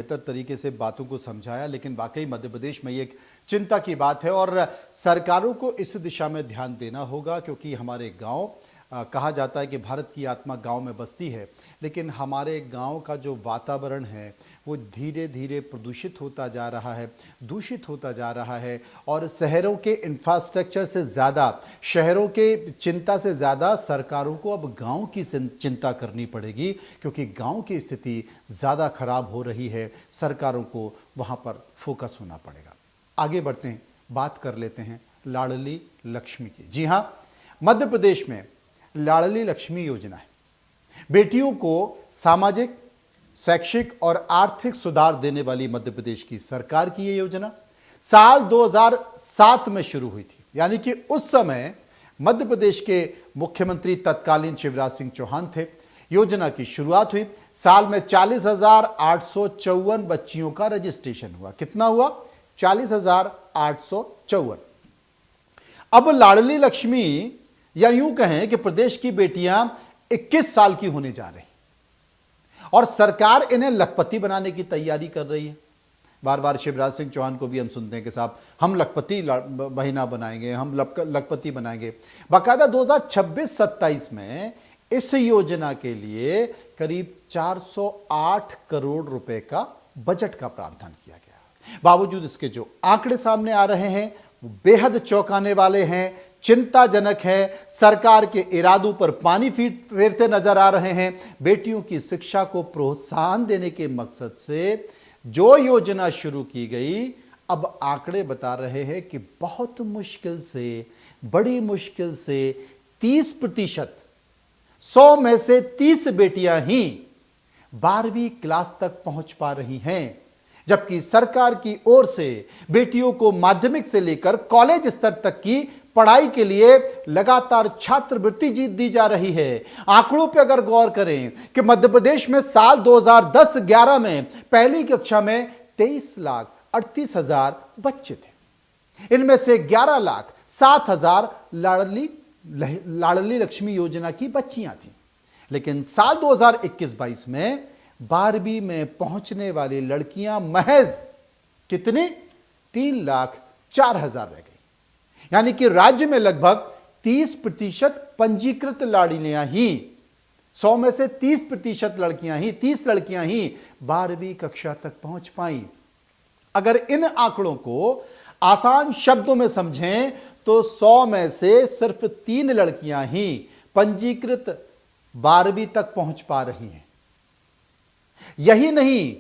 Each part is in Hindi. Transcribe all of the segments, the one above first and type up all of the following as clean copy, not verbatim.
बेहतर तरीके से बातों को समझाया, लेकिन वाकई मध्य प्रदेश में ये एक चिंता की बात है और सरकारों को इस दिशा में ध्यान देना होगा, क्योंकि हमारे गांव कहा जाता है कि भारत की आत्मा गांव में बसती है, लेकिन हमारे गांव का जो वातावरण है वो धीरे धीरे प्रदूषित होता जा रहा है, दूषित होता जा रहा है। और शहरों के इंफ्रास्ट्रक्चर से ज़्यादा, शहरों के चिंता से ज़्यादा सरकारों को अब गांव की चिंता करनी पड़ेगी, क्योंकि गांव की स्थिति ज़्यादा खराब हो रही है। सरकारों को वहां पर फोकस होना पड़ेगा। आगे बढ़ते हैं, बात कर लेते हैं लाडली लक्ष्मी की। जी हाँ, मध्य प्रदेश में लाडली लक्ष्मी योजना है। बेटियों को सामाजिक, शैक्षिक और आर्थिक सुधार देने वाली मध्य प्रदेश की सरकार की यह योजना साल 2007 में शुरू हुई थी। यानी कि उस समय मध्य प्रदेश के मुख्यमंत्री तत्कालीन शिवराज सिंह चौहान थे। योजना की शुरुआत हुई, साल में 40,854 बच्चियों का रजिस्ट्रेशन हुआ। कितना हुआ? 40,854। अब लाडली लक्ष्मी, या यूं कहें कि प्रदेश की बेटियां 21 साल की होने जा रही और सरकार इन्हें लखपति बनाने की तैयारी कर रही है। बार बार शिवराज सिंह चौहान को भी हम सुनते हैं कि साहब हम लखपति महीना बनाएंगे, हम लखपति बनाएंगे। बाकायदा 2026-27 में इस योजना के लिए करीब 408 करोड़ रुपए का बजट का प्रावधान किया गया। बावजूद इसके जो आंकड़े सामने आ रहे हैं वो बेहद चौंकाने वाले हैं, चिंताजनक है। सरकार के इरादों पर पानी फेरते नजर आ रहे हैं। बेटियों की शिक्षा को प्रोत्साहन देने के मकसद से जो योजना शुरू की गई, अब आंकड़े बता रहे हैं कि बहुत मुश्किल से, बड़ी मुश्किल से 30%, 100 में से 30 बेटियां ही 12वीं क्लास तक पहुंच पा रही हैं, जबकि सरकार की ओर से बेटियों को माध्यमिक से लेकर कॉलेज स्तर तक की पढ़ाई के लिए लगातार छात्रवृत्ति दी जा रही है। आंकड़ों पर अगर गौर करें कि मध्य प्रदेश में साल 2010-11 में पहली कक्षा में 23,38,000 बच्चे थे। इनमें से 11,07,000 लाडली लक्ष्मी योजना की बच्चियां थीं। लेकिन साल 2021-22 में 12वीं में पहुंचने वाली लड़कियां महज कितनी? 3,04,000 रह गई। यानी कि राज्य में लगभग 30% पंजीकृत लाडलियां ही, 100 में से 30% लड़कियां ही, 30 लड़कियां ही 12वीं कक्षा तक पहुंच पाई। अगर इन आंकड़ों को आसान शब्दों में समझें तो 100 में से सिर्फ 3 लड़कियां ही पंजीकृत 12वीं तक पहुंच पा रही हैं। यही नहीं,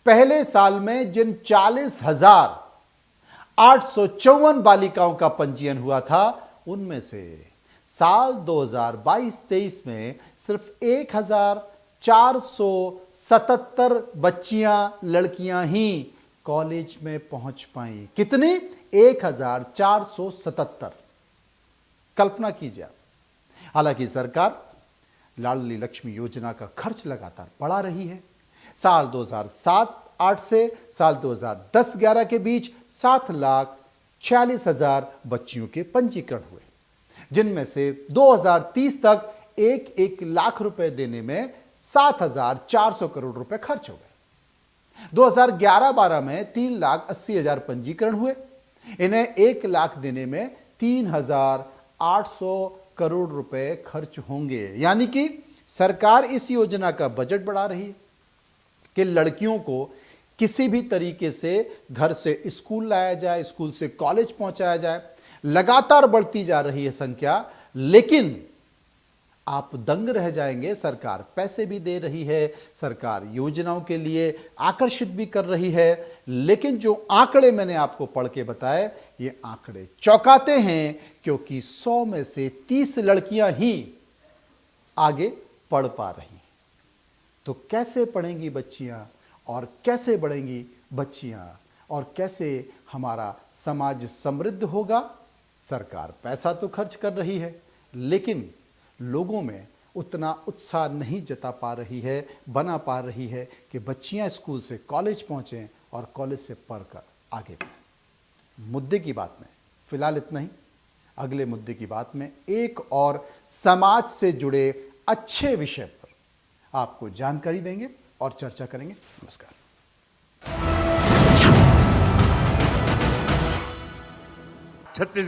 पहले साल में जिन 40,854 बालिकाओं का पंजीयन हुआ था, उनमें से साल 2022-23 में सिर्फ 1,477 बच्चियां, लड़कियां ही कॉलेज में पहुंच पाई। कितनी? 1,477। कल्पना कीजिए। हालांकि सरकार लाडली लक्ष्मी योजना का खर्च लगातार बढ़ा रही है। साल 2007-8 से साल 2010-11 के बीच 7,46,000 बच्चियों के पंजीकरण हुए, जिनमें से 2030 तक 1 लाख रुपए देने में 7,400 करोड़ रुपए खर्च हो गए। 2011-12 में 3,80,000 पंजीकरण हुए, इन्हें 1 लाख देने में 3,800 करोड़ रुपए खर्च होंगे। यानी कि सरकार इस योजना का बजट बढ़ा रही है कि लड़कियों को किसी भी तरीके से घर से स्कूल लाया जाए, स्कूल से कॉलेज पहुंचाया जाए। लगातार बढ़ती जा रही है संख्या, लेकिन आप दंग रह जाएंगे। सरकार पैसे भी दे रही है, सरकार योजनाओं के लिए आकर्षित भी कर रही है, लेकिन जो आंकड़े मैंने आपको पढ़ के बताए, ये आंकड़े चौंकाते हैं, क्योंकि 100 में से 30 लड़कियां ही आगे पढ़ पा रही हैं। तो कैसे पढ़ेंगी बच्चियां, और कैसे बढ़ेंगी बच्चियां, और कैसे हमारा समाज समृद्ध होगा? सरकार पैसा तो खर्च कर रही है, लेकिन लोगों में उतना उत्साह नहीं जता पा रही है, बना पा रही है कि बच्चियां स्कूल से कॉलेज पहुंचें और कॉलेज से पढ़कर आगे बढ़ें। मुद्दे की बात में फिलहाल इतना ही। अगले मुद्दे की बात में एक और समाज से जुड़े अच्छे विषय पर आपको जानकारी देंगे और चर्चा करेंगे। नमस्कार। छत्तीसगढ़